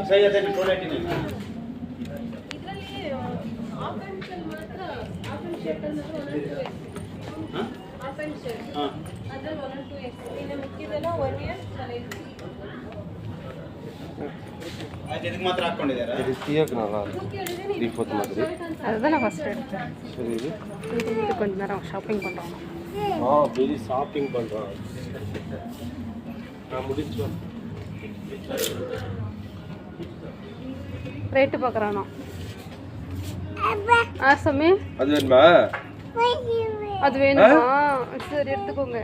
सही है तो टोलेट नहीं ಮಾತ್ರ ಹಾಕೊಂಡಿದ್ದಾರೆ ರೀತಿಯಾಗಿ ನಾನು ದೀಪದ மாதிரி அதுதான் நான் ஃபர்ஸ்ட் எடுத்தேன். சரி இது கொஞ்ச நேரம் ஷாப்பிங் பண்ணுறோம். வெளி ஷாப்பிங் பண்ணுறோம். நான் முடிச்சோம். ரேட்டு பார்க்குறானோ ஆசமே அது வேணுமா? அது வேணுமா? சரி எடுத்துக்கோங்க.